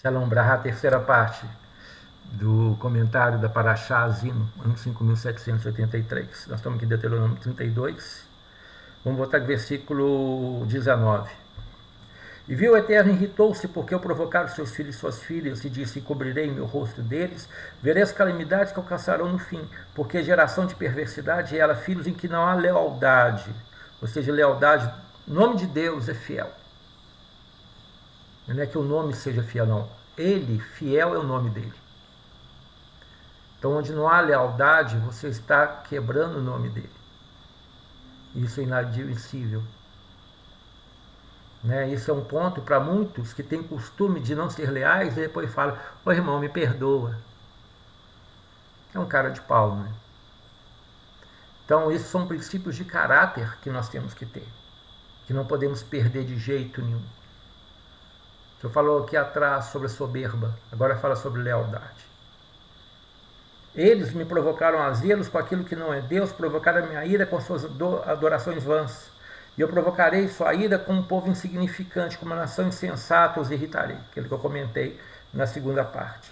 Shalom Brahá, terceira parte do comentário da Parashá Azino, ano 5783. Nós estamos aqui em Deuteronômio 32. Vamos voltar ao versículo 19. E viu o Eterno, irritou-se, porque eu provocar os seus filhos e suas filhas, e disse: cobrirei meu rosto deles, verei as calamidades que alcançarão no fim, porque geração de perversidade é ela, filhos em que não há lealdade. Ou seja, lealdade, o nome de Deus é fiel. Não é que o nome seja fiel, não. Ele, fiel, é o nome dele. Então, onde não há lealdade, você está quebrando o nome dele. Isso é inadmissível. Isso é um ponto para muitos que têm costume de não ser leais e depois falam: ô irmão, me perdoa. É um cara de pau, né? Então, esses são princípios de caráter que nós temos que ter, que não podemos perder de jeito nenhum. O senhor falou aqui atrás sobre a soberba, agora fala sobre lealdade. Eles me provocaram a zelos com aquilo que não é Deus, provocaram a minha ira com suas adorações vãs. E eu provocarei sua ira com um povo insignificante, com uma nação insensata os irritarei. Aquilo que eu comentei na segunda parte.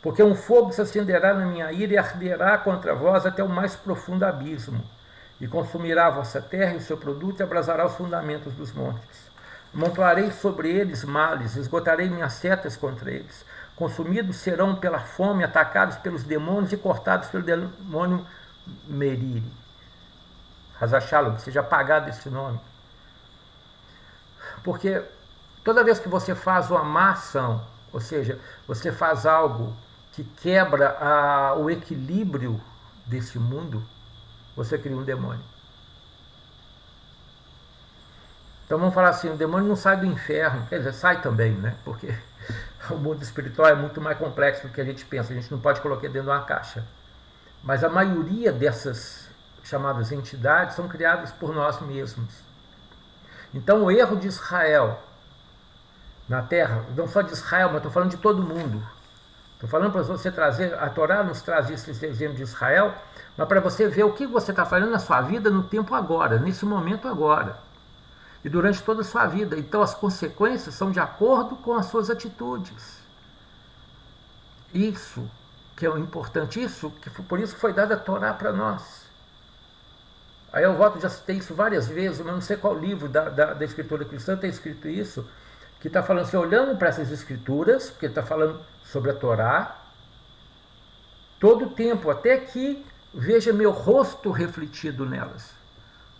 Porque um fogo se acenderá na minha ira e arderá contra vós até o mais profundo abismo. E consumirá a vossa terra e o seu produto e abrasará os fundamentos dos montes. Amontoarei sobre eles males, esgotarei minhas setas contra eles. Consumidos serão pela fome, atacados pelos demônios e cortados pelo demônio Meriri. Hazashalom, que seja apagado esse nome. Porque toda vez que você faz uma má ação, ou seja, você faz algo que quebra o equilíbrio desse mundo, você cria um demônio. Então vamos falar assim, o demônio não sai do inferno, quer dizer, sai também, né? Porque o mundo espiritual é muito mais complexo do que a gente pensa, a gente não pode colocar dentro de uma caixa. Mas a maioria dessas chamadas entidades são criadas por nós mesmos. Então o erro de Israel na terra, não só de Israel, mas estou falando de todo mundo. Estou falando para você trazer, a Torá nos traz esse exemplo de Israel, mas para você ver o que você está fazendo na sua vida no tempo agora, nesse momento agora. E durante toda a sua vida. Então as consequências são de acordo com as suas atitudes. Isso que é o importante, por isso que foi dada a Torá para nós. Aí eu volto, já citei isso várias vezes, mas não sei qual livro da escritura cristã tem escrito isso, que está falando assim, olhando para essas escrituras, porque está falando sobre a Torá, todo o tempo, até que veja meu rosto refletido nelas.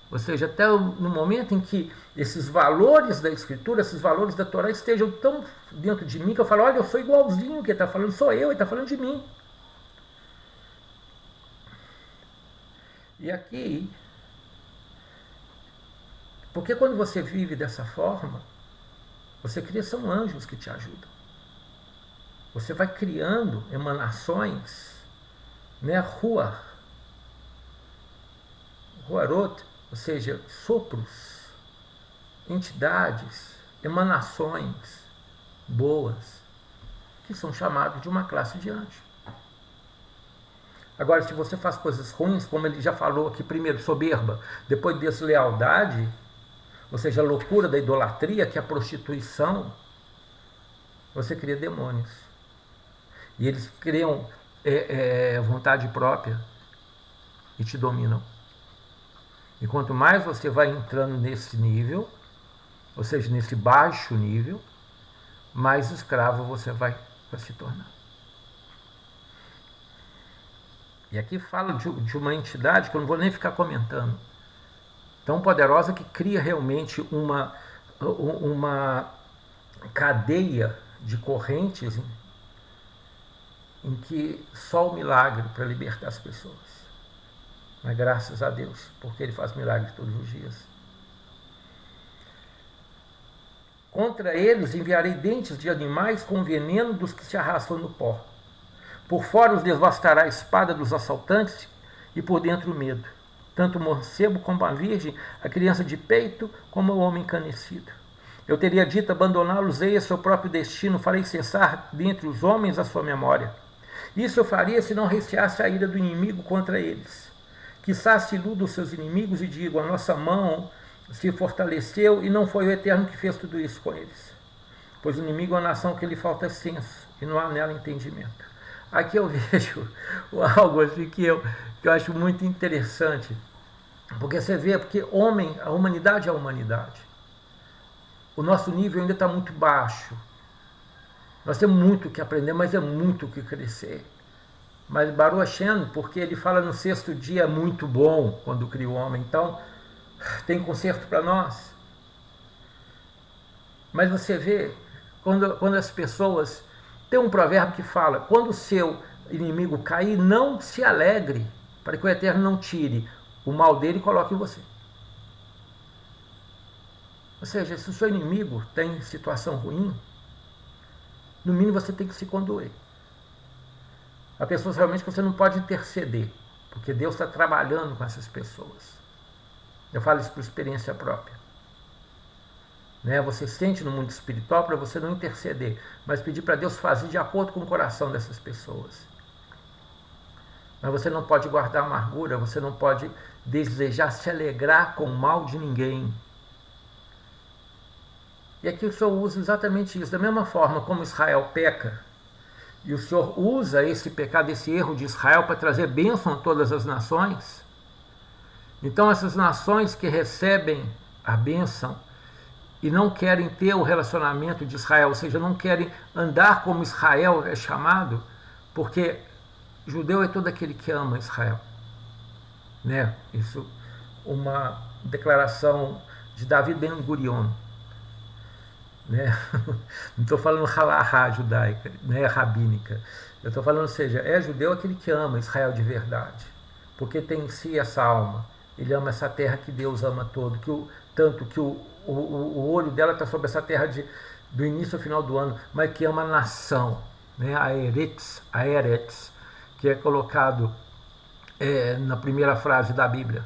Ou seja, até no momento em que esses valores da Escritura, esses valores da Torá estejam tão dentro de mim que eu falo, olha, eu sou igualzinho, o que ele está falando sou eu, ele está falando de mim. E aqui, porque quando você vive dessa forma, você cria, são anjos que te ajudam. Você vai criando emanações, ruarot, ou seja, sopros, entidades, emanações boas, que são chamados de uma classe de anjo. Agora, se você faz coisas ruins, como ele já falou aqui, primeiro soberba, depois deslealdade, ou seja, a loucura da idolatria, que é a prostituição, você cria demônios. E eles criam vontade própria e te dominam. E quanto mais você vai entrando nesse nível, ou seja, nesse baixo nível, mais escravo você vai se tornar. E aqui fala de uma entidade que eu não vou nem ficar comentando, tão poderosa que cria realmente uma cadeia de correntes em que só o milagre para libertar as pessoas. Mas graças a Deus, porque Ele faz milagres todos os dias. Contra eles enviarei dentes de animais com veneno dos que se arrastam no pó. Por fora os devastará a espada dos assaltantes e por dentro o medo. Tanto o mancebo como a virgem, a criança de peito como o homem encanecido. Eu teria dito, abandoná-los-ei a seu próprio destino, farei cessar dentre os homens a sua memória. Isso eu faria se não receasse a ira do inimigo contra eles. Quizá se iludam os seus inimigos e digam, a nossa mão se fortaleceu e não foi o Eterno que fez tudo isso com eles. pois o inimigo é uma nação que lhe falta senso e não há nela entendimento. Aqui eu vejo algo assim que eu acho muito interessante, porque você vê, porque a humanidade é a humanidade. O nosso nível ainda está muito baixo. Nós temos muito o que aprender, mas é muito o que crescer. Mas Baruch Hashem, porque ele fala no sexto dia muito bom, quando cria o homem, então tem conserto para nós. Mas você vê, quando as pessoas... Tem um provérbio que fala, quando o seu inimigo cair, não se alegre, para que o Eterno não tire o mal dele e coloque em você. Ou seja, se o seu inimigo tem situação ruim, no mínimo você tem que se condoer. Há pessoas realmente que você não pode interceder, porque Deus está trabalhando com essas pessoas. Eu falo isso por experiência própria. Você sente no mundo espiritual para você não interceder, mas pedir para Deus fazer de acordo com o coração dessas pessoas. Mas você não pode guardar amargura, você não pode desejar se alegrar com o mal de ninguém. E aqui o Senhor usa exatamente isso. Da mesma forma como Israel peca, e o Senhor usa esse pecado, esse erro de Israel para trazer bênção a todas as nações. Então essas nações que recebem a bênção e não querem ter o relacionamento de Israel, ou seja, não querem andar como Israel é chamado, porque judeu é todo aquele que ama Israel. Isso, uma declaração de David Ben Gurion. Não estou falando halahá judaica, rabínica. Eu estou falando, ou seja, é judeu aquele que ama Israel de verdade, porque tem em si essa alma. Ele ama essa terra que Deus ama todo, tanto que o olho dela está sobre essa terra do início ao final do ano, mas que ama a nação, a Eretz, que é colocado na primeira frase da Bíblia.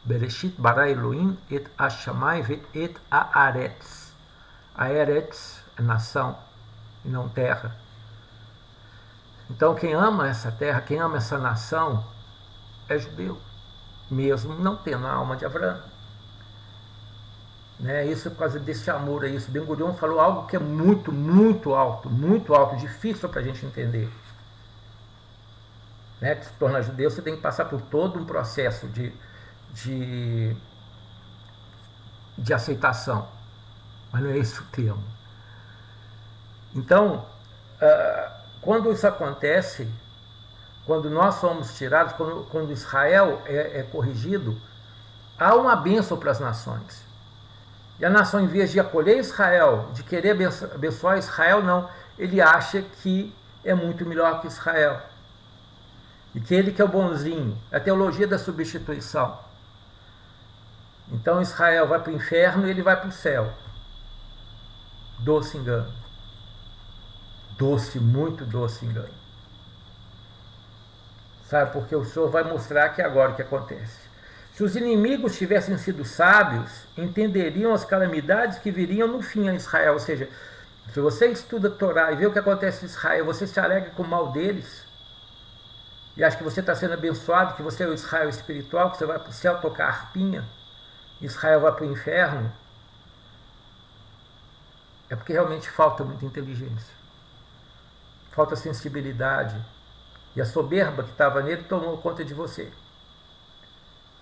Bereshit bara Elohim et hashamai et haaretz. A Eretz é nação e não terra. Então quem ama essa terra, quem ama essa nação, é judeu, mesmo não tendo a alma de Abraão. Isso é por causa desse amor a isso. Ben Gurion falou algo que é muito, muito alto, difícil para a gente entender. Que se tornar judeu, você tem que passar por todo um processo de aceitação. Mas não é esse o termo. Então, quando isso acontece, quando nós somos tirados, quando Israel é corrigido, há uma bênção para as nações. E a nação, em vez de acolher Israel, de querer abençoar Israel, não. Ele acha que é muito melhor que Israel. E que ele que é o bonzinho. A teologia da substituição. Então Israel vai para o inferno e ele vai para o céu. Doce engano. Muito doce engano. Sabe, porque o Senhor vai mostrar que agora o que acontece. Se os inimigos tivessem sido sábios, entenderiam as calamidades que viriam no fim a Israel. Ou seja, se você estuda a Torá e vê o que acontece em Israel, você se alegra com o mal deles, e acha que você está sendo abençoado, que você é o Israel espiritual, que você vai para o céu tocar harpinha, Israel vai para o inferno, é porque realmente falta muita inteligência, falta sensibilidade, e a soberba que estava nele tomou conta de você.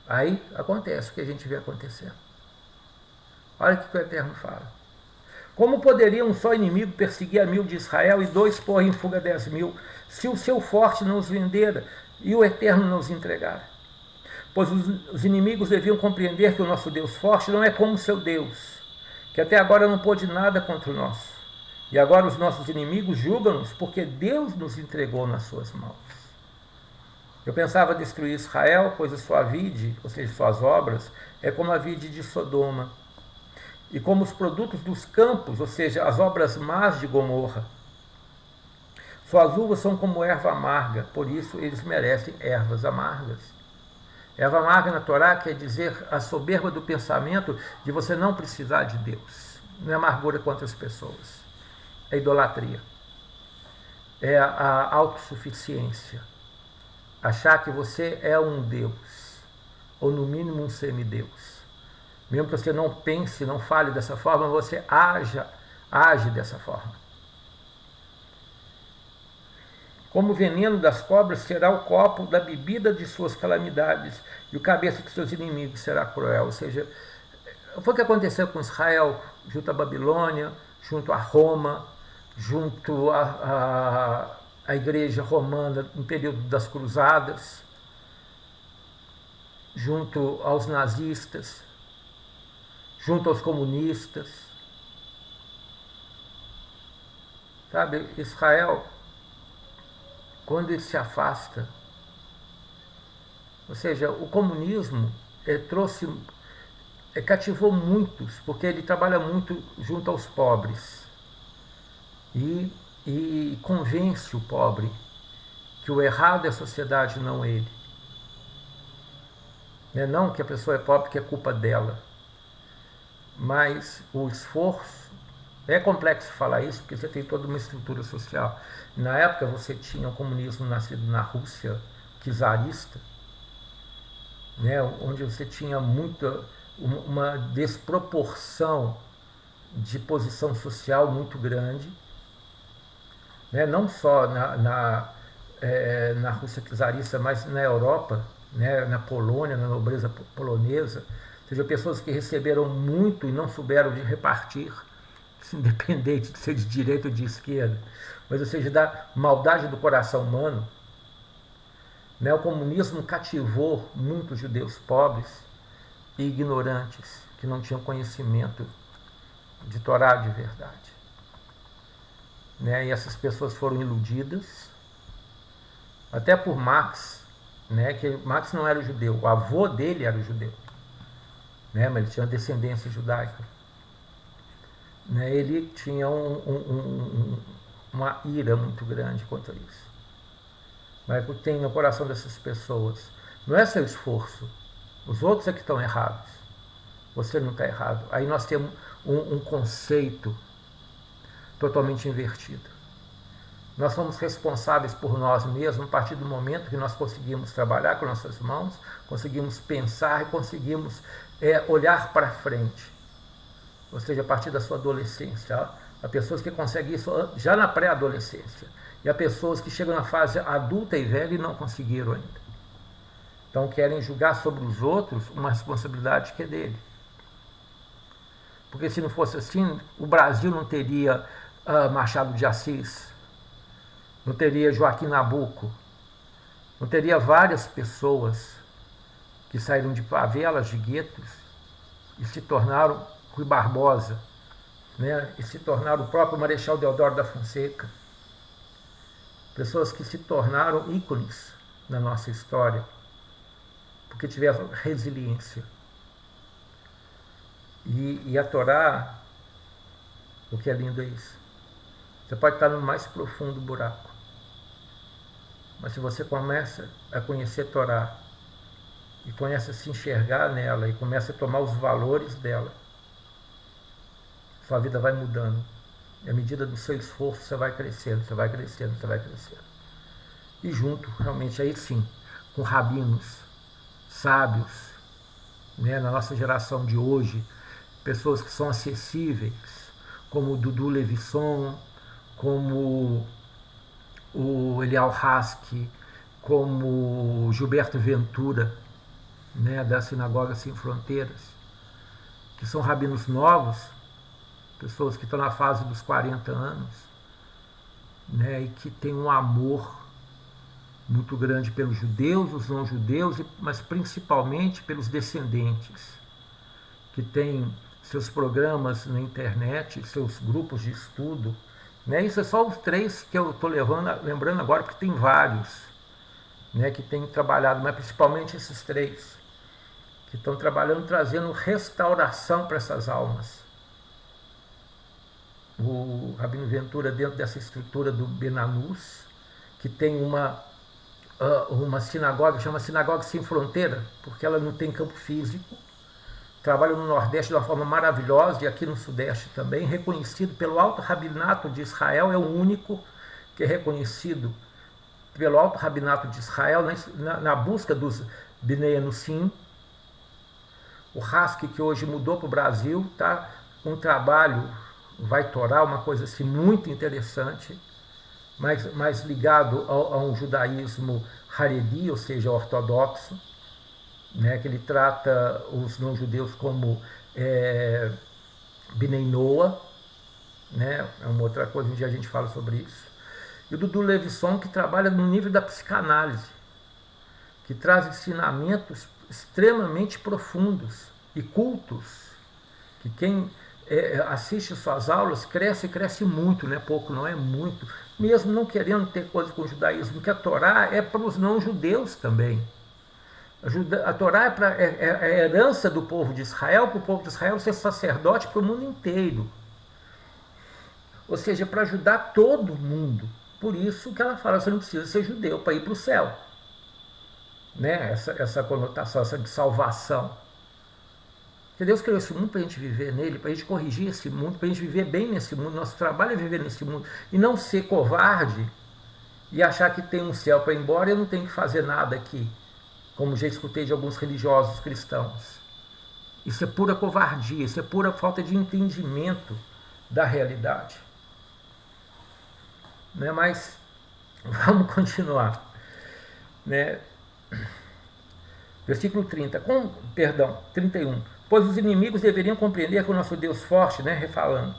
Aí acontece o que a gente vê acontecendo. Olha o que o Eterno fala. Como poderia um só inimigo perseguir a 1000 de Israel e 2 pôr em fuga 10.000, se o seu forte não os vendera e o Eterno não os entregara? Pois os inimigos deviam compreender que o nosso Deus forte não é como o seu Deus, que até agora não pôde nada contra o nosso. E agora os nossos inimigos julgam-nos porque Deus nos entregou nas suas mãos. Eu pensava destruir Israel, pois a sua vide, ou seja, suas obras, é como a vide de Sodoma, e como os produtos dos campos, ou seja, as obras más de Gomorra. Suas uvas são como erva amarga, por isso eles merecem ervas amargas. Erva amarga na Torá quer dizer a soberba do pensamento de você não precisar de Deus. Não é amargura contra as pessoas. É idolatria. É a autossuficiência. Achar que você é um Deus, ou no mínimo um semideus. Mesmo que você não pense, não fale dessa forma, você haja age dessa forma. Como o veneno das cobras será o copo da bebida de suas calamidades, e o cabeça de seus inimigos será cruel. Ou seja, foi o que aconteceu com Israel, junto à Babilônia, junto a Roma, junto à igreja romana no período das cruzadas, junto aos nazistas, junto aos comunistas. Sabe, Israel, quando ele se afasta, ou seja, o comunismo cativou muitos, porque ele trabalha muito junto aos pobres e convence o pobre que o errado é a sociedade, não ele. Não que a pessoa é pobre, que é culpa dela, mas o esforço. É complexo falar isso, porque você tem toda uma estrutura social. Na época você tinha o comunismo nascido na Rússia czarista, onde você tinha uma desproporção de posição social muito grande, não só na Rússia czarista, mas na Europa, na Polônia, na nobreza polonesa. Ou seja, pessoas que receberam muito e não souberam de repartir, independente de ser de direita ou de esquerda, mas ou seja, da maldade do coração humano. O comunismo cativou muitos judeus pobres e ignorantes, que não tinham conhecimento de Torá de verdade. E essas pessoas foram iludidas, até por Marx, que Marx não era judeu, o avô dele era judeu, mas ele tinha descendência judaica. Ele tinha uma ira muito grande contra isso. Mas o que tem no coração dessas pessoas não é seu esforço, os outros é que estão errados, você não está errado. Aí nós temos um conceito totalmente invertido. Nós somos responsáveis por nós mesmos a partir do momento que nós conseguimos trabalhar com nossas mãos, conseguimos pensar e conseguimos olhar para frente. Ou seja, a partir da sua adolescência. Há pessoas que conseguem isso já na pré-adolescência. E há pessoas que chegam na fase adulta e velha e não conseguiram ainda. Então querem julgar sobre os outros uma responsabilidade que é dele. Porque se não fosse assim, o Brasil não teria Machado de Assis, não teria Joaquim Nabuco, não teria várias pessoas que saíram de favelas, de guetos, e se tornaram Rui Barbosa, e se tornaram o próprio Marechal Deodoro da Fonseca. Pessoas que se tornaram ícones na nossa história, porque tiveram resiliência. E a Torá, o que é lindo é isso. Você pode estar no mais profundo buraco, mas se você começa a conhecer a Torá, e começa a se enxergar nela, e começa a tomar os valores dela, sua vida vai mudando. E à medida do seu esforço, você vai crescendo, você vai crescendo, você vai crescendo. E junto, realmente, aí sim, com rabinos, sábios, na nossa geração de hoje, pessoas que são acessíveis, como o Dudu Levisson, como o Elial Haski, como o Gilberto Ventura, da Sinagoga Sem Fronteiras, que são rabinos novos, pessoas que estão na fase dos 40 anos, e que têm um amor muito grande pelos judeus, os não-judeus, mas principalmente pelos descendentes, que têm seus programas na internet, seus grupos de estudo. Isso é só os 3 que eu estou lembrando agora, porque tem vários, que têm trabalhado, mas principalmente esses 3, que estão trabalhando, trazendo restauração para essas almas. O Rabino Ventura, dentro dessa estrutura do Benanus, que tem uma sinagoga, chama Sinagoga Sem Fronteira, porque ela não tem campo físico, trabalha no Nordeste de uma forma maravilhosa, e aqui no Sudeste também, reconhecido pelo Alto Rabinato de Israel, é o único que é reconhecido pelo Alto Rabinato de Israel na busca dos Bnei Anusim. O Haski, que hoje mudou para o Brasil, está com um trabalho vai Torá, uma coisa assim muito interessante, mais ligado a um judaísmo Haredi, ou seja, ortodoxo, né, que ele trata os não-judeus como Bnei Noah, né, é uma outra coisa, um dia a gente fala sobre isso. E o Dudu Levinson, que trabalha no nível da psicanálise, que traz ensinamentos extremamente profundos e cultos, que quem assiste suas aulas cresce muito, não é pouco, não é muito, mesmo não querendo ter coisa com o judaísmo, que a Torá é para os não-judeus também. A Torá é a herança do povo de Israel, para o povo de Israel ser sacerdote para o mundo inteiro. Ou seja, para ajudar todo mundo. Por isso que ela fala, você não precisa ser judeu para ir para o céu. Né? Essa conotação, essa de salvação. Porque Deus criou esse mundo para a gente viver nele, para a gente corrigir esse mundo, para a gente viver bem nesse mundo. Nosso trabalho é viver nesse mundo. E não ser covarde e achar que tem um céu para ir embora e eu não tenho que fazer nada aqui. Como já escutei de alguns religiosos cristãos. Isso é pura covardia, isso é pura falta de entendimento da realidade. Né? Mas vamos continuar. Né? Versículo 31. Pois os inimigos deveriam compreender que o nosso Deus forte, né, refalando,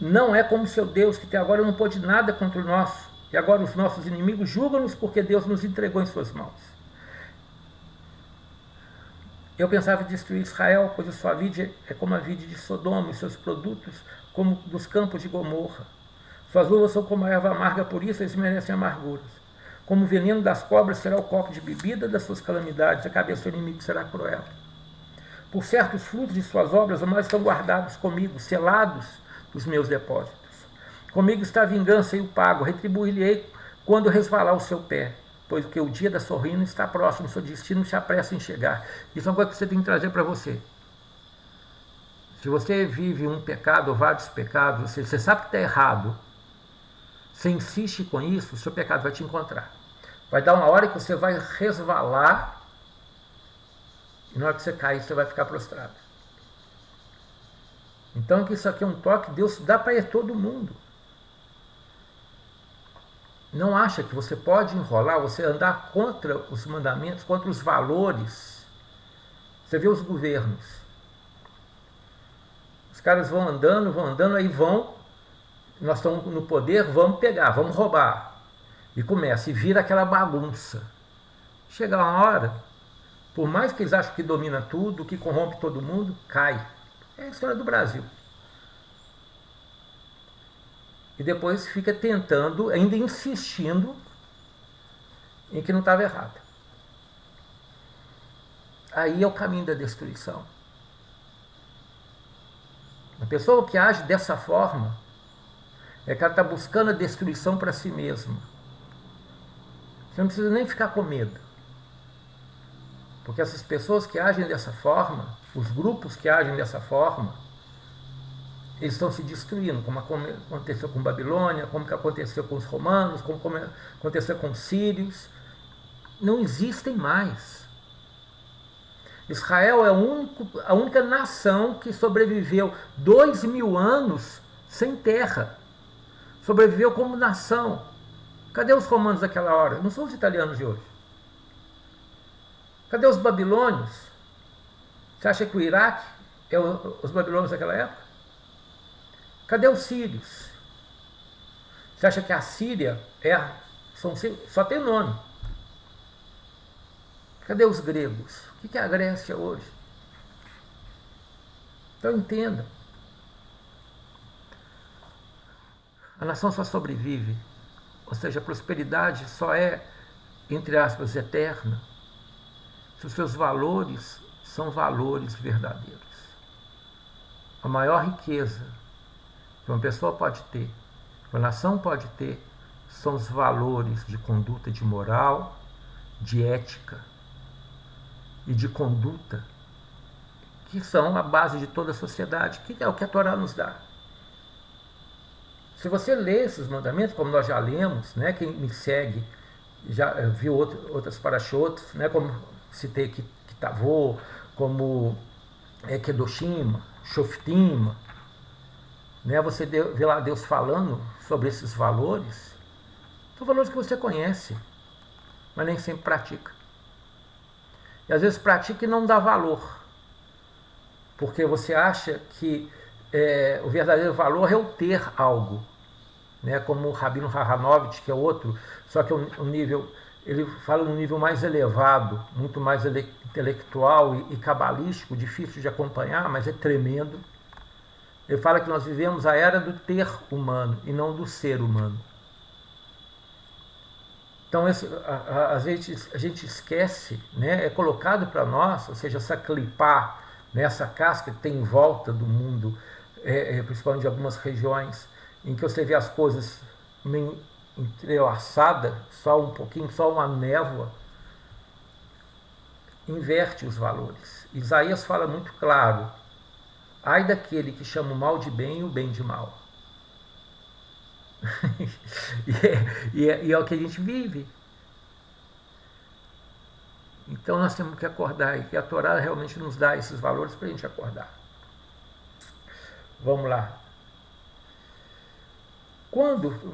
não é como seu Deus, que até agora não pôde nada contra o nosso, e agora os nossos inimigos julgam-nos porque Deus nos entregou em suas mãos. Eu pensava em destruir Israel, pois a sua vide é como a vide de Sodoma, e seus produtos como dos campos de Gomorra. Suas uvas são como a erva amarga, por isso eles merecem amarguras. Como o veneno das cobras será o copo de bebida das suas calamidades, a cabeça do inimigo será cruel. Por certos frutos de suas obras, mas estão guardados comigo, selados dos meus depósitos. Comigo está a vingança e o pago, retribuir-lhe-ei quando resvalar o seu pé, pois que o dia da sua ruína está próximo, o seu destino se apressa em chegar. Isso é uma coisa que você tem que trazer para você. Se você vive um pecado ou vários pecados, você sabe que está errado, você insiste com isso, o seu pecado vai te encontrar. Vai dar uma hora que você vai resvalar, e na hora que você cair, você vai ficar prostrado. Então, isso aqui é um toque, Deus dá para todo mundo. Não acha que você pode enrolar, você andar contra os mandamentos, contra os valores. Você vê os governos. Os caras vão andando, aí vão, nós estamos no poder, vamos pegar, vamos roubar. E começa, e vira aquela bagunça. Chega uma hora, por mais que eles achem que domina tudo, que corrompe todo mundo, cai. É a história do Brasil. E depois fica tentando, ainda insistindo em que não estava errado. Aí é o caminho da destruição. A pessoa que age dessa forma é que ela está buscando a destruição para si mesma. Você não precisa nem ficar com medo. Porque essas pessoas que agem dessa forma, os grupos que agem dessa forma, eles estão se destruindo, como aconteceu com Babilônia, como que aconteceu com os romanos, como aconteceu com os sírios. Não existem mais. Israel é a única nação que sobreviveu 2000 anos sem terra. Sobreviveu como nação. Cadê os romanos daquela hora? Não são os italianos de hoje. Cadê os babilônios? Você acha que o Iraque é os babilônios daquela época? Cadê os sírios? Você acha que a Síria só tem nome? Cadê os gregos? O que é a Grécia hoje? Então entenda. A nação só sobrevive, ou seja, a prosperidade só é, entre aspas, eterna, se os seus valores são valores verdadeiros. A maior riqueza que uma pessoa pode ter, que uma nação pode ter, são os valores de conduta, de moral, de ética e de conduta, que são a base de toda a sociedade, que é o que a Torá nos dá. Se você lê esses mandamentos, como nós já lemos, né, quem me segue já viu outras parashotas, né, como citei aqui Kitavô, como Kedoshim, Shoftim, né? Você vê lá Deus falando sobre esses valores, são valores que você conhece, mas nem sempre pratica. E às vezes pratica e não dá valor, porque você acha que o verdadeiro valor é o ter algo, né? Como o Rabino Rahanovich, que é outro, só que um nível, ele fala num nível mais elevado, muito mais intelectual e cabalístico, difícil de acompanhar, mas é tremendo. Ele fala que nós vivemos a era do ter humano e não do ser humano. Então, às vezes a gente esquece, né? É colocado para nós, ou seja, essa clipá, né? Essa casca que tem em volta do mundo, principalmente de algumas regiões, em que você vê as coisas meio entrelaçadas, só um pouquinho, só uma névoa, inverte os valores. Isaías fala muito claro: ai daquele que chama o mal de bem e o bem de mal. e é o que a gente vive. Então nós temos que acordar, e que a Torá realmente nos dá esses valores para a gente acordar. Vamos lá.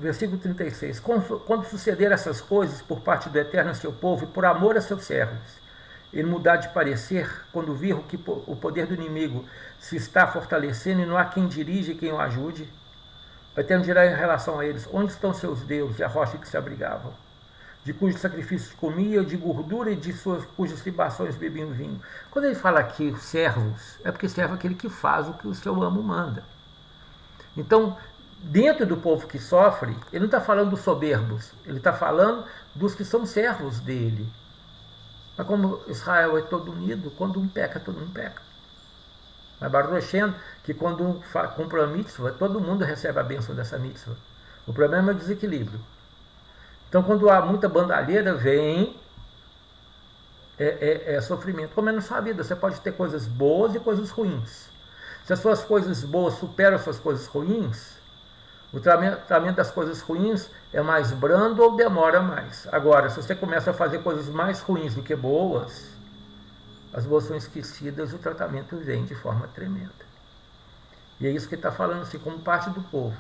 Versículo 36, quando suceder essas coisas por parte do Eterno a seu povo e por amor a seus servos, ele mudar de parecer, quando vir que o poder do inimigo se está fortalecendo e não há quem dirige e quem o ajude, o Eterno dirá em relação a eles: onde estão seus deuses e a rocha que se abrigavam? De cujos sacrifícios comiam, de gordura e de cujas libações bebiam vinho. Quando ele fala aqui servos, é porque servo é aquele que faz o que o seu amo manda. Então, dentro do povo que sofre, ele não está falando dos soberbos, ele está falando dos que são servos dele. Mas como Israel é todo unido, quando um peca, todo mundo peca. Mas Baruch Hashem, que quando um cumpre a mitzvah, todo mundo recebe a bênção dessa mitzvah. O problema é o desequilíbrio. Então, quando há muita bandalheira, vem sofrimento. Como é na sua vida, você pode ter coisas boas e coisas ruins. Se as suas coisas boas superam as suas coisas ruins, o tratamento das coisas ruins é mais brando ou demora mais. Agora, se você começa a fazer coisas mais ruins do que boas, as boas são esquecidas, o tratamento vem de forma tremenda. E é isso que ele está falando assim, como parte do povo.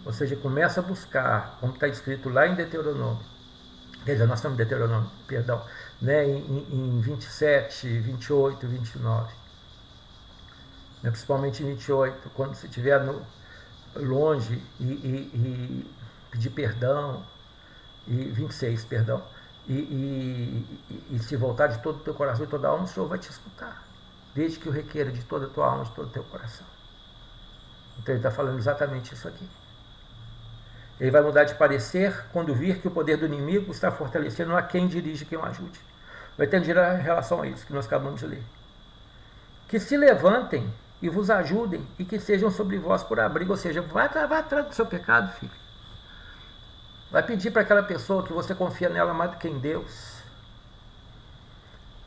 Ou seja, começa a buscar, como está escrito lá em Deuteronômio, quer dizer, nós estamos em Deuteronômio, perdão, né, em 27, 28, 29. Né, principalmente em 28, quando você estiver longe e pedir perdão, e 26, perdão, e se voltar de todo o teu coração e toda a alma, o Senhor vai te escutar, desde que o requeira de toda a tua alma, de todo o teu coração. Então ele está falando exatamente isso aqui. Ele vai mudar de parecer quando vir que o poder do inimigo está fortalecendo a quem dirige, quem o ajude. Vai ter em relação a isso que nós acabamos de ler. Que se levantem e vos ajudem e que sejam sobre vós por abrigo. Ou seja, vai atrás do seu pecado, filho. Vai pedir para aquela pessoa que você confia nela mais do que em Deus.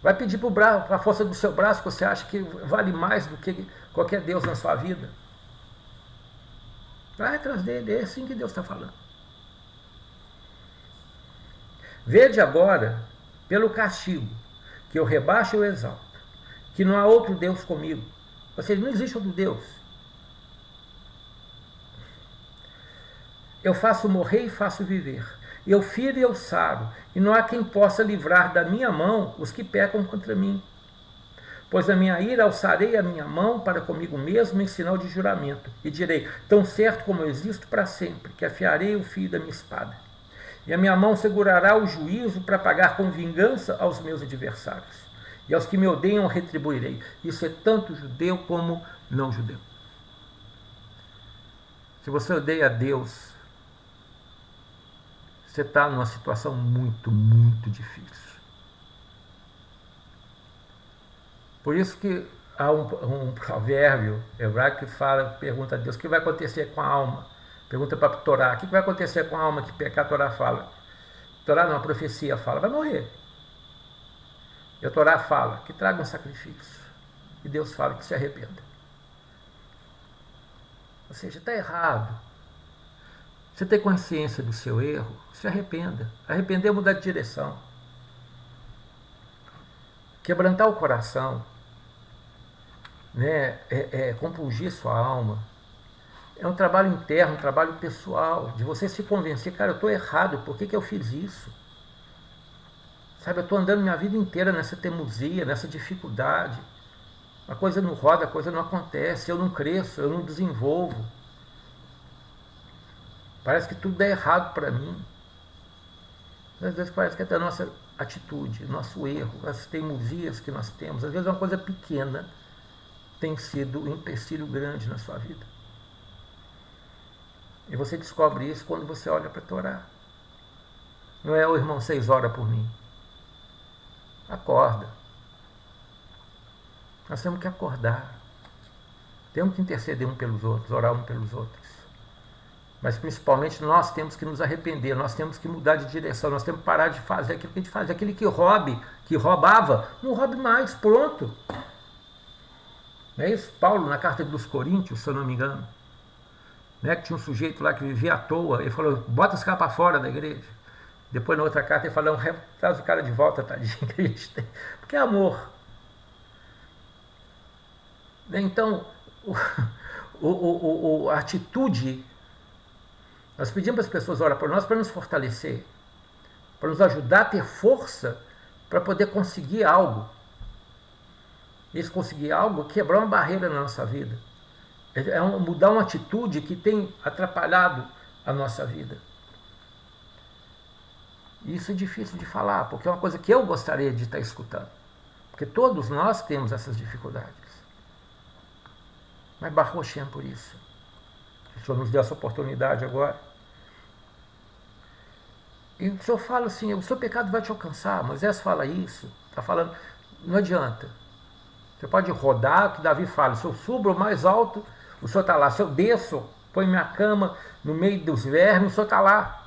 Vai pedir para a força do seu braço que você acha que vale mais do que qualquer Deus na sua vida. Vai atrás dele, é assim que Deus está falando. Vede agora, pelo castigo, que eu rebaixo e eu exalto, que não há outro Deus comigo. Ou seja, não existe outro Deus. Eu faço morrer e faço viver. Eu firo e eu saro, e não há quem possa livrar da minha mão os que pecam contra mim. Pois a minha ira alçarei a minha mão para comigo mesmo em sinal de juramento, e direi, tão certo como eu existo para sempre, que afiarei o fio da minha espada. E a minha mão segurará o juízo para pagar com vingança aos meus adversários. E aos que me odeiam retribuirei. Isso é tanto judeu como não judeu. Se você odeia a Deus, você está numa situação muito, muito difícil. Por isso que há um provérbio hebraico que pergunta a Deus, o que vai acontecer com a alma? Pergunta para a Torá, o que vai acontecer com a alma que pecar? A Torá fala. A Torá não, a profecia fala, vai morrer. E a Torá fala que traga um sacrifício. E Deus fala que se arrependa. Ou seja, está errado. Você tem consciência do seu erro, se arrependa. Arrepender é mudar de direção. Quebrantar o coração, né, compungir sua alma, É um trabalho interno, um trabalho pessoal, de você se convencer, cara, eu estou errado, por que eu fiz isso? Sabe, eu estou andando minha vida inteira nessa teimosia, nessa dificuldade. A coisa não roda, a coisa não acontece, eu não cresço, eu não desenvolvo. Parece que tudo é errado para mim. Às vezes parece que é da nossa atitude, nosso erro, as teimosias que nós temos. Às vezes uma coisa pequena tem sido um empecilho grande na sua vida. E você descobre isso quando você olha para a Torá. Não é, o irmão, 6 horas por mim. Acorda. Nós temos que acordar. Temos que interceder um pelos outros, orar um pelos outros. Mas principalmente nós temos que nos arrepender, nós temos que mudar de direção, nós temos que parar de fazer aquilo que a gente faz. Aquele que roubava, não roube mais, pronto. Não é isso? Paulo, na carta dos Coríntios, se eu não me engano, né, que tinha um sujeito lá que vivia à toa, ele falou, bota esse cara para fora da igreja. Depois na outra carta ele falou, traz o cara de volta, tadinho, que a gente tem. Porque é amor. Então, a atitude, nós pedimos para as pessoas orar por nós para nos fortalecer, para nos ajudar a ter força para poder conseguir algo. Esse conseguir algo, quebrar uma barreira na nossa vida. Mudar uma atitude que tem atrapalhado a nossa vida. Isso é difícil de falar, porque é uma coisa que eu gostaria de estar escutando. Porque todos nós temos essas dificuldades. Mas Baruch Hashem por isso. O Senhor nos deu essa oportunidade agora. E o Senhor fala assim, o seu pecado vai te alcançar. Moisés fala isso, está falando, não adianta. Você pode rodar, que Davi fala, se eu subo o mais alto, o Senhor está lá. Se eu desço, põe minha cama no meio dos vermes, o Senhor está lá.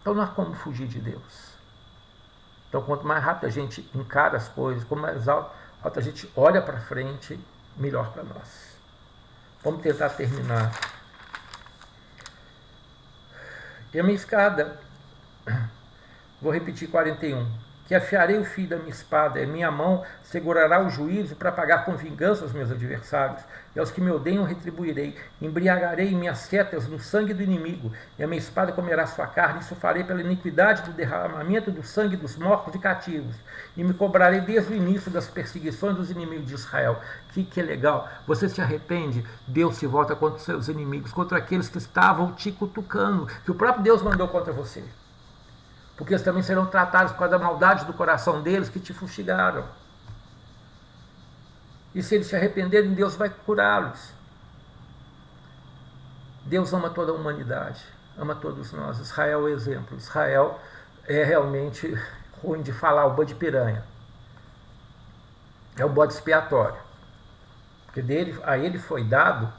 Então não há como fugir de Deus. Então quanto mais rápido a gente encara as coisas, quanto mais alto a gente olha para frente, melhor para nós. Vamos tentar terminar. E a minha escada, vou repetir 41. Que afiarei o fio da minha espada, e minha mão segurará o juízo para pagar com vingança aos meus adversários, e aos que me odeiam retribuirei. Embriagarei minhas setas no sangue do inimigo, e a minha espada comerá sua carne, isso farei pela iniquidade do derramamento do sangue dos mortos e cativos, e me cobrarei desde o início das perseguições dos inimigos de Israel. Que legal, você se arrepende, Deus se volta contra os seus inimigos, contra aqueles que estavam te cutucando, que o próprio Deus mandou contra você. Porque eles também serão tratados por causa da maldade do coração deles que te fustigaram. E se eles se arrependerem, Deus vai curá-los. Deus ama toda a humanidade, ama todos nós. Israel é o exemplo. Israel é realmente ruim de falar, o bode piranha. É o bode expiatório. Porque a ele foi dado,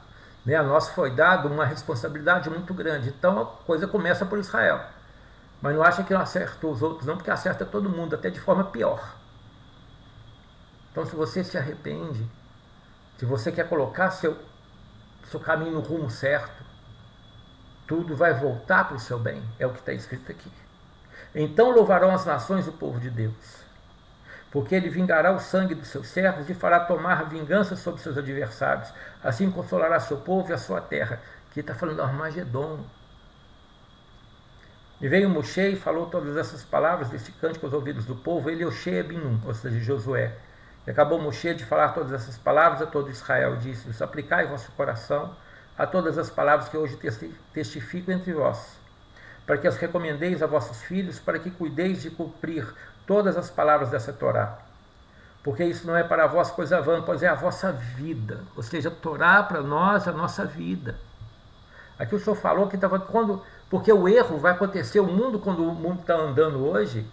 né, a nós foi dado uma responsabilidade muito grande. Então a coisa começa por Israel. Mas não acha que não acerta os outros, não, porque acerta todo mundo, até de forma pior. Então, se você se arrepende, se você quer colocar seu caminho no rumo certo, tudo vai voltar para o seu bem, é o que está escrito aqui. Então louvarão as nações o povo de Deus, porque ele vingará o sangue dos seus servos e fará tomar vingança sobre seus adversários. Assim consolará seu povo e a sua terra. Aqui está falando de Armagedon. E veio Moshe e falou todas essas palavras desse cântico aos ouvidos do povo, ele Oshé Binum, ou seja, Josué. E acabou Moshe de falar todas essas palavras a todo Israel, disse-lhes, aplicai vosso coração a todas as palavras que hoje testifico entre vós, para que as recomendeis a vossos filhos, para que cuideis de cumprir todas as palavras dessa Torá. Porque isso não é para vós coisa vã, pois é a vossa vida. Ou seja, a Torá para nós é a nossa vida. Aqui o Senhor falou que estava porque o erro vai acontecer, o mundo, quando o mundo está andando hoje,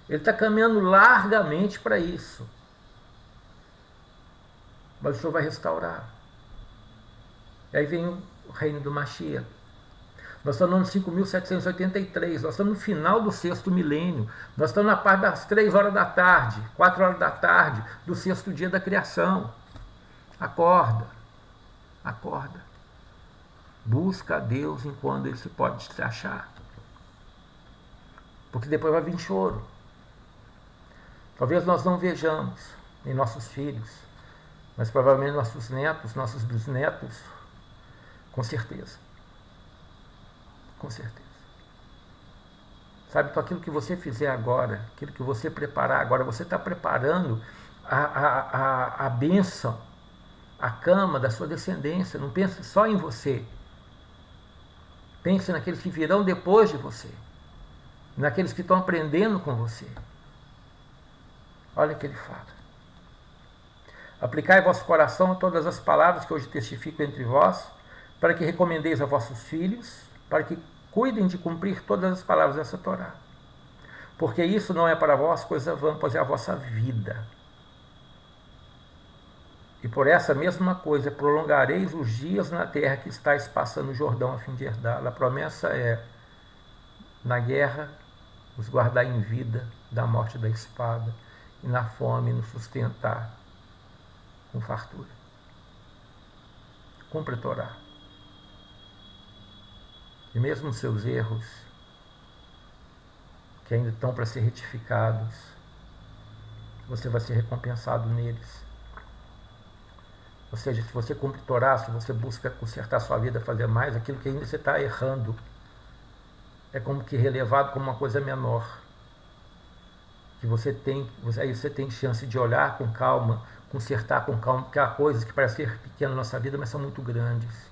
ele está caminhando largamente para isso. Mas o Senhor vai restaurar. E aí vem o reino do Mashiach. Nós estamos no ano 5.783, nós estamos no final do 6º milênio, nós estamos na parte das 3 horas da tarde, 4 horas da tarde, do 6º dia da criação. Acorda, acorda. Busca a Deus enquanto Ele se pode te achar. Porque depois vai vir choro. Talvez nós não vejamos em nossos filhos, mas provavelmente nossos netos, nossos bisnetos Com certeza. Com certeza. Sabe, então aquilo que você fizer agora, aquilo que você preparar agora, você está preparando a bênção, a cama da sua descendência. Não pense só em você. Pense naqueles que virão depois de você. Naqueles que estão aprendendo com você. Olha o que ele fala. Aplicai vosso coração a todas as palavras que hoje testifico entre vós, para que recomendeis a vossos filhos, para que cuidem de cumprir todas as palavras dessa Torá. Porque isso não é para vós coisa vã, pois é a vossa vida. E por essa mesma coisa prolongareis os dias na terra que estáis passando o Jordão a fim de herdá-la. A promessa é, na guerra, os guardar em vida da morte da espada, e na fome nos sustentar com fartura. Cumpre a Torá. E mesmo os seus erros, que ainda estão para ser retificados, você vai ser recompensado neles. Ou seja, se você cumpre Torá, se você busca consertar sua vida, fazer mais, aquilo que ainda você está errando é como que relevado como uma coisa menor. Que aí você tem chance de olhar com calma, consertar com calma, porque há coisas que parecem ser pequenas na nossa vida, mas são muito grandes.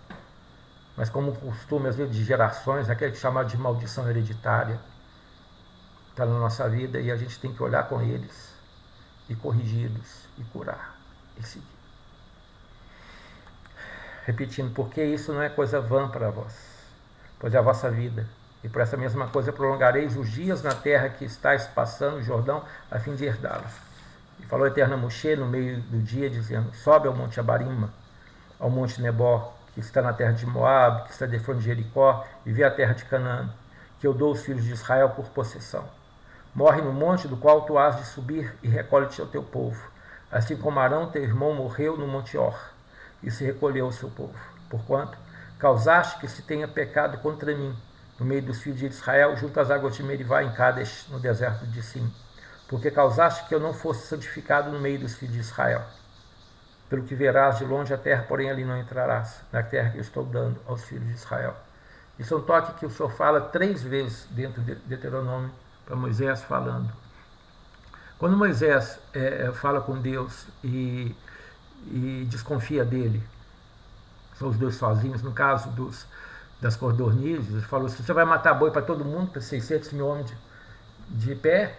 Mas como costume, às vezes, de gerações, aquele chamado de maldição hereditária, está na nossa vida e a gente tem que olhar com eles e corrigi-los e curar e seguir. Repetindo, porque isso não é coisa vã para vós, pois é a vossa vida. E por essa mesma coisa prolongareis os dias na terra que estáis passando o Jordão, a fim de herdá-la. E falou a Eterna Moshe no meio do dia, dizendo, sobe ao monte Abarima, ao monte Nebó, que está na terra de Moab, que está de frente de Jericó, e vê a terra de Canaã, que eu dou aos filhos de Israel por possessão. Morre no monte do qual tu has de subir e recolhe-te ao teu povo, assim como Arão, teu irmão, morreu no monte Or, e se recolheu ao seu povo. Porquanto causaste que se tenha pecado contra mim, no meio dos filhos de Israel, junto às águas de Merivá, em Cádiz, no deserto de Sim. Porque causaste que eu não fosse santificado no meio dos filhos de Israel. Pelo que verás de longe a terra, porém ali não entrarás, na terra que eu estou dando aos filhos de Israel. Isso é um toque que o Senhor fala 3 vezes dentro de Deuteronômio, para Moisés falando. Quando Moisés fala com Deus e desconfia dele, são os dois sozinhos, no caso das codornizes, ele falou assim, você vai matar boi para todo mundo, para 600 mil homens de pé,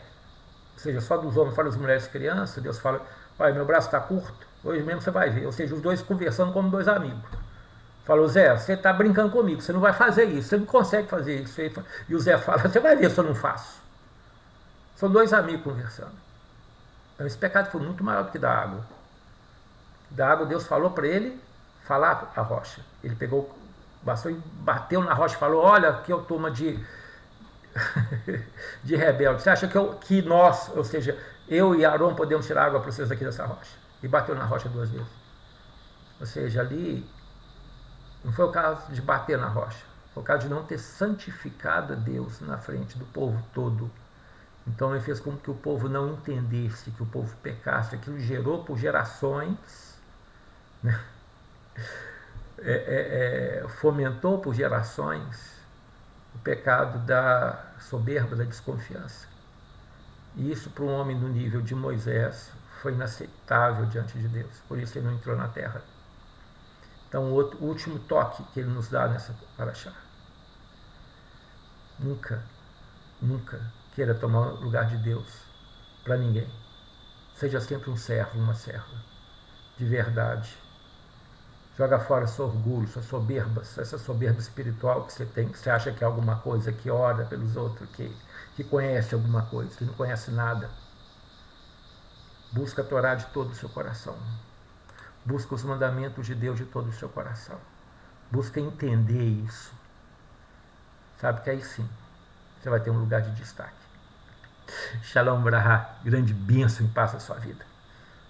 ou seja, só dos homens, fora das mulheres e crianças. Deus fala, olha, meu braço está curto, hoje mesmo você vai ver. Ou seja, os dois conversando como 2 amigos. Falou, Zé, você está brincando comigo, você não vai fazer isso, você não consegue fazer isso. E o Zé fala, você vai ver se eu não faço. São 2 amigos conversando. Então, esse pecado foi muito maior do que da água. Da água, Deus falou para ele falar a rocha. Ele pegou, bastou e bateu na rocha e falou, olha, que eu tomo de rebelde. Você acha que nós, ou seja, eu e Arão podemos tirar água para vocês daqui dessa rocha? E bateu na rocha 2 vezes. Ou seja, ali não foi o caso de bater na rocha, foi o caso de não ter santificado a Deus na frente do povo todo. Então ele fez com que o povo não entendesse, que o povo pecasse. Aquilo gerou por gerações, né? Fomentou por gerações o pecado da soberba, da desconfiança. E isso para um homem no nível de Moisés foi inaceitável diante de Deus. Por isso ele não entrou na terra. Então o último toque que ele nos dá nessa paraxá. Nunca queira tomar o lugar de Deus para ninguém. Seja sempre um servo, uma serva de verdade. Joga fora seu orgulho, sua soberba, essa soberba espiritual que você tem, que você acha que é alguma coisa, que ora pelos outros, que conhece alguma coisa, que não conhece nada. Busca a Torá de todo o seu coração. Busca os mandamentos de Deus de todo o seu coração. Busca entender isso. Sabe que aí sim, você vai ter um lugar de destaque. Shalom Brahá, grande bênção e paz na sua vida.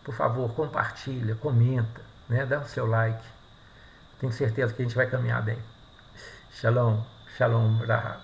Por favor, compartilha, comenta, né? Dá o seu like. Tenho certeza que a gente vai caminhar bem. Shalom, Shalom Brahá.